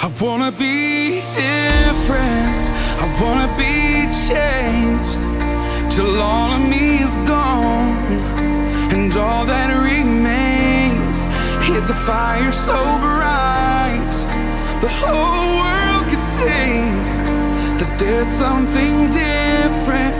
I wanna be different, I wanna be changed, till all of me is gone, and all that remains is a fire so bright, the whole world can see that there's something different,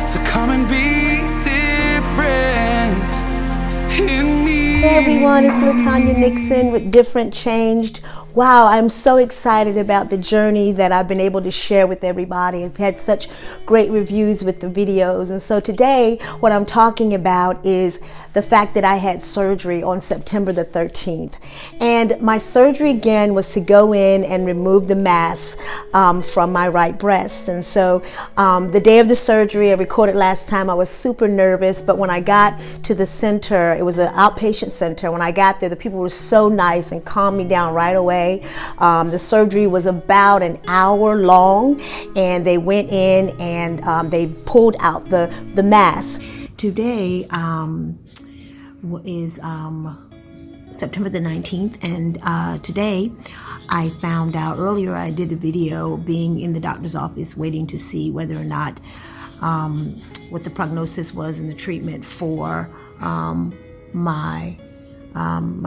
so come and be different in me. Hey everyone, it's LaTanya Nixon with Different.Changed. Wow, I'm so excited about the journey that I've been able to share with everybody. I've had such great reviews with the videos. And so today, what I'm talking about is the fact that I had surgery on September the 13th. And my surgery again was to go in and remove the mass from my right breast. And so the day of the surgery, I recorded last time, I was super nervous. But when I got to the center, it was an outpatient center. When I got there, the people were so nice and calmed me down right away. The surgery was about an hour long, and they went in and they pulled out the mass. Today is September the 19th, and today I found out earlier, I did a video being in the doctor's office waiting to see whether or not what the prognosis was and the treatment for my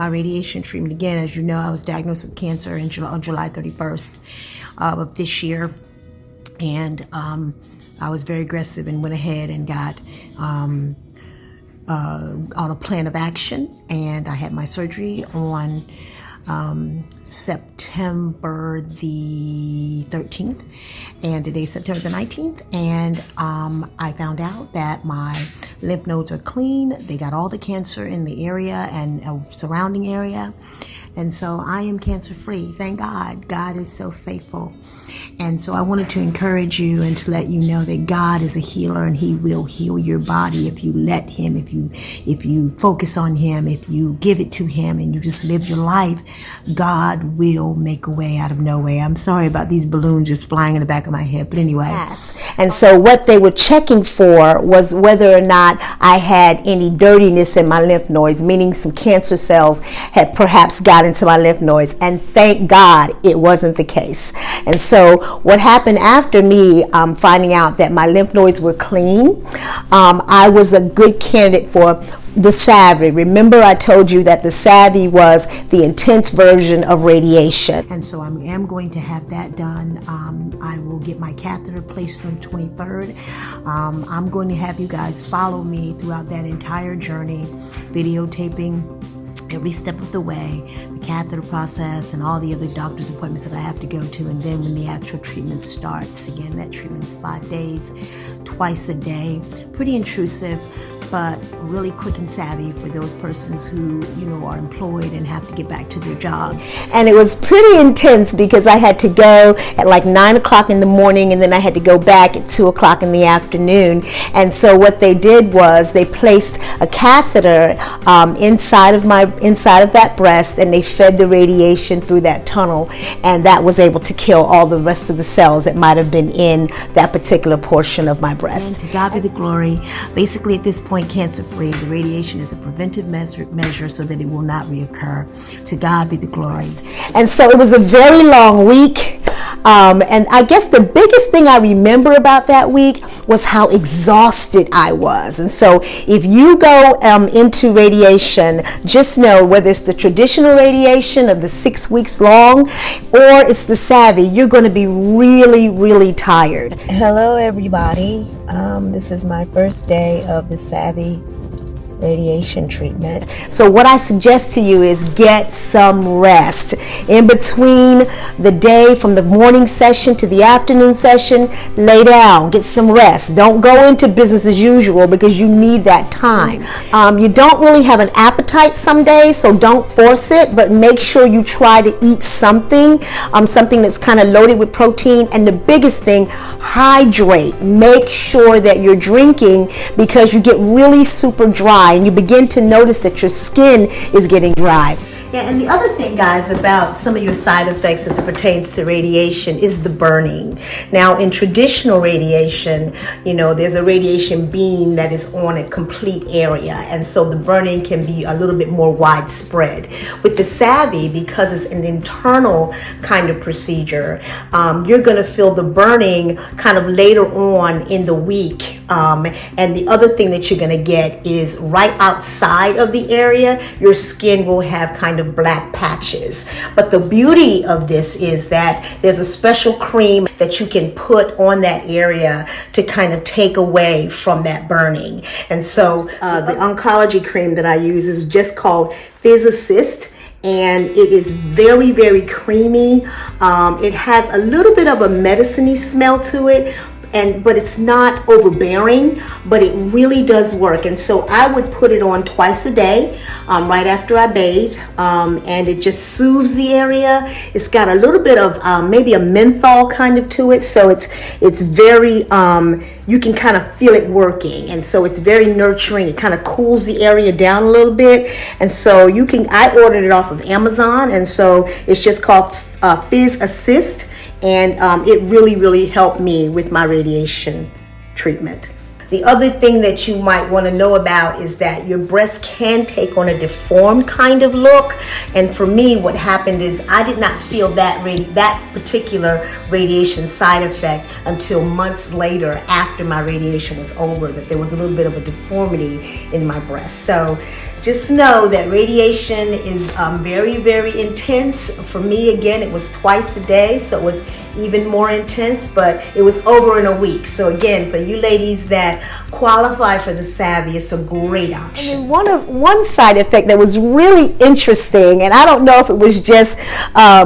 radiation treatment. Again, as you know, I was diagnosed with cancer on July 31st of this year, and I was very aggressive and went ahead and got on a plan of action, and I had my surgery on September the 13th, and today's September the 19th, and I found out that my lymph nodes are clean. They got all the cancer in the area and surrounding area, and so I am cancer free. Thank God. God is so faithful. And so I wanted to encourage you and to let you know that God is a healer, and He will heal your body if you let Him, if you focus on Him, if you give it to Him and you just live your life. God will make a way out of no way. I'm sorry about these balloons just flying in the back of my head, but anyway. Yes. And so what they were checking for was whether or not I had any dirtiness in my lymph nodes, meaning some cancer cells had perhaps got into my lymph nodes, and thank God it wasn't the case. And so what happened after me finding out that my lymph nodes were clean, I was a good candidate for the Savi. Remember, I told you that the Savi was the intense version of radiation. And so I am going to have that done. I will get my catheter placed on the 23rd. I'm going to have you guys follow me throughout that entire journey, videotaping every step of the way, the catheter process and all the other doctor's appointments that I have to go to. And then when the actual treatment starts, again, that treatment is 5 days, twice a day, pretty intrusive, but really quick and savvy for those persons who, are employed and have to get back to their jobs. And it was pretty intense because I had to go at like 9 o'clock in the morning, and then I had to go back at 2 o'clock in the afternoon. And so what they did was they placed a catheter inside of that breast, and they fed the radiation through that tunnel, and that was able to kill all the rest of the cells that might have been in that particular portion of my breast. And to God be the glory. Basically, at this point, cancer-free. The radiation is a preventive measure so that it will not reoccur. To God be the glory. And so it was a very long week. And I guess the biggest thing I remember about that week was how exhausted I was. And so if you go into radiation, just know whether it's the traditional radiation of the 6 weeks long or it's the Savi, you're going to be really, really tired. Hello, everybody. This is my first day of the Savi radiation treatment. So what I suggest to you is get some rest. In between the day, from the morning session to the afternoon session, lay down, get some rest. Don't go into business as usual because you need that time. You don't really have an appetite some days, so don't force it, but make sure you try to eat something, something that's kind of loaded with protein. And the biggest thing, hydrate. Make sure that you're drinking, because you get really super dry and you begin to notice that your skin is getting dry. Yeah, and the other thing, guys, about some of your side effects as it pertains to radiation is the burning. Now, in traditional radiation, there's a radiation beam that is on a complete area, and so the burning can be a little bit more widespread. With the Savi, because it's an internal kind of procedure, you're going to feel the burning kind of later on in the week. And the other thing that you're going to get is right outside of the area, your skin will have kind of black patches. But the beauty of this is that there's a special cream that you can put on that area to kind of take away from that burning. And so the oncology cream that I use is just called Fizz Assist. And it is very, very creamy. It has a little bit of a medicine-y smell to it, but it's not overbearing, but it really does work. And so I would put it on twice a day, right after I bathe, and it just soothes the area. It's got a little bit of maybe a menthol kind of to it, so it's very you can kind of feel it working, and so it's very nurturing. It kind of cools the area down a little bit, and so I ordered it off of Amazon, and so it's just called Fizz Assist. And it really, really helped me with my radiation treatment. The other thing that you might want to know about is that your breast can take on a deformed kind of look. And for me, what happened is I did not feel that particular radiation side effect until months later after my radiation was over, that there was a little bit of a deformity in my breast. So just know that radiation is very, very intense. For me, again, it was twice a day, so it was even more intense, but it was over in a week. So again, for you ladies that qualify for the Savi, it's a great option. And one side effect that was really interesting, and I don't know if it was just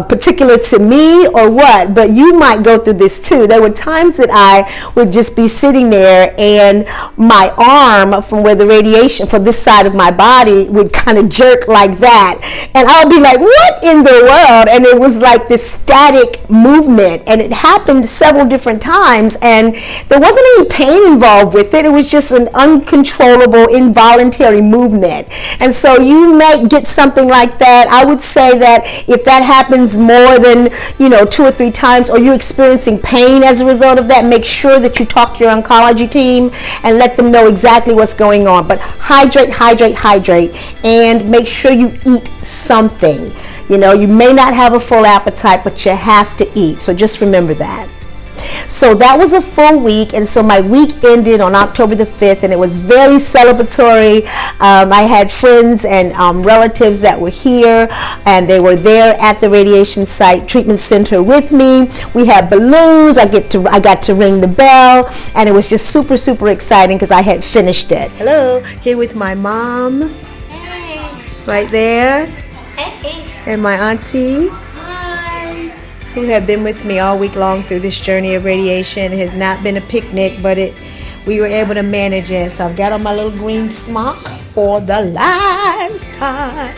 particular to me or what, but you might go through this too. There were times that I would just be sitting there and my arm from where the radiation for this side of my body would kind of jerk like that, and I would be like, what in the world? And it was like this static movement, and it happened several different times, and there wasn't any pain involved with it. It was just an uncontrollable, involuntary movement. And so you may get something like that. I would say that if that happens more than 2 or 3 times, or you're experiencing pain as a result of that, make sure that you talk to your oncology team and let them know exactly what's going on. But hydrate, and make sure you eat something. You may not have a full appetite, but you have to eat. So just remember that. So that was a full week, and so my week ended on October the 5th, and it was very celebratory. I had friends and relatives that were here, and they were there at the radiation site treatment center with me. We had balloons. I got to ring the bell, and it was just super, super exciting because I had finished it. Hello, here with my mom. Hey. Right there. Hey. And my auntie, who have been with me all week long through this journey of radiation. It has not been a picnic, but we were able to manage it. So I've got on my little green smock for the last time.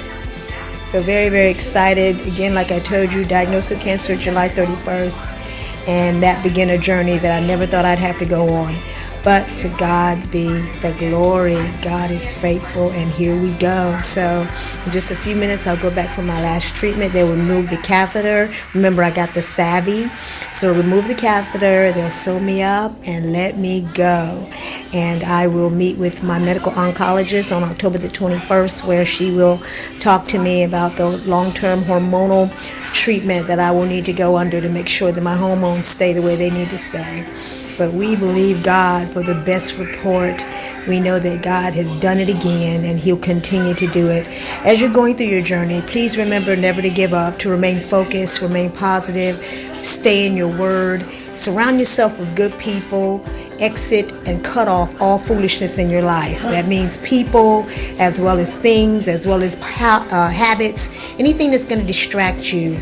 So very, very excited. Again, like I told you, diagnosed with cancer July 31st. And that began a journey that I never thought I'd have to go on. But to God be the glory. God is faithful, and here we go. So in just a few minutes, I'll go back for my last treatment. They'll remove the catheter. Remember, I got the Savi. So remove the catheter, they'll sew me up and let me go. And I will meet with my medical oncologist on October the 21st, where she will talk to me about the long-term hormonal treatment that I will need to go under to make sure that my hormones stay the way they need to stay. But we believe God for the best report. We know that God has done it again, and He'll continue to do it. As you're going through your journey, please remember never to give up, to remain focused, remain positive, stay in your word, surround yourself with good people, exit and cut off all foolishness in your life. That means people, as well as things, as well as habits, anything that's going to distract you.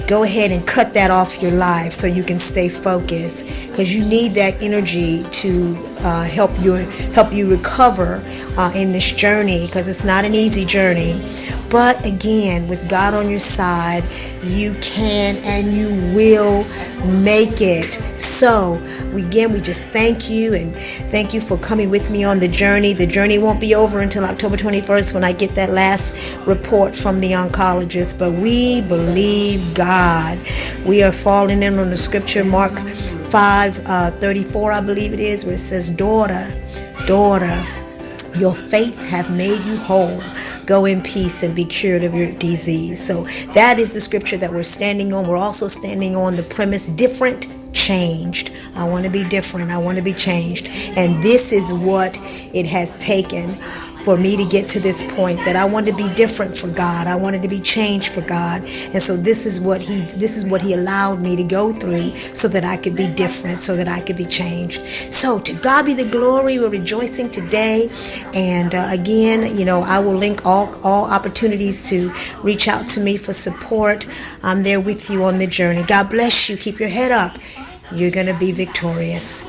Go ahead and cut that off your life so you can stay focused, because you need that energy to help you recover in this journey, because it's not an easy journey. But again, with God on your side, you can and you will make it. So we just thank you, and thank you for coming with me on the journey. The journey won't be over until October 21st when I get that last report from the oncologist. But we believe God. We are falling in on the scripture, Mark 5:34, I believe it is, where it says, daughter, your faith hath made you whole. Go in peace and be cured of your disease. So that is the scripture that we're standing on. We're also standing on the premise, Different.Changed. I want to be different. I want to be changed. And this is what it has taken for me to get to this point, that I wanted to be different for God. I wanted to be changed for God. And so this is what he allowed me to go through, so that I could be different, so that I could be changed. So to God be the glory. We're rejoicing today. And again, I will link all opportunities to reach out to me for support. I'm there with you on the journey. God bless you. Keep your head up. You're going to be victorious.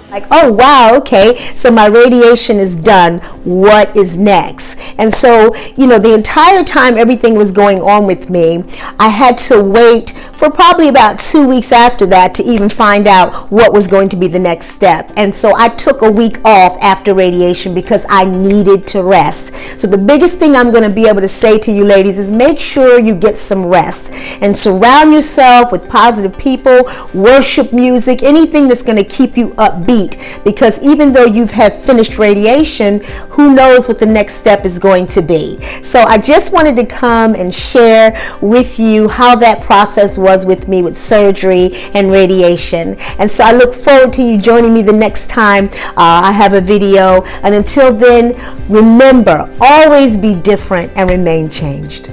Like, oh, wow, okay, so my radiation is done. What is next? And so, the entire time everything was going on with me, I had to wait for probably about 2 weeks after that to even find out what was going to be the next step. And so I took a week off after radiation because I needed to rest. So the biggest thing I'm going to be able to say to you ladies is make sure you get some rest and surround yourself with positive people, worship music, anything that's going to keep you upbeat. Because even though you have finished radiation, who knows what the next step is going to be. So I just wanted to come and share with you how that process was with me with surgery and radiation. And so I look forward to you joining me the next time I have a video. And until then, remember, always be different and remain changed.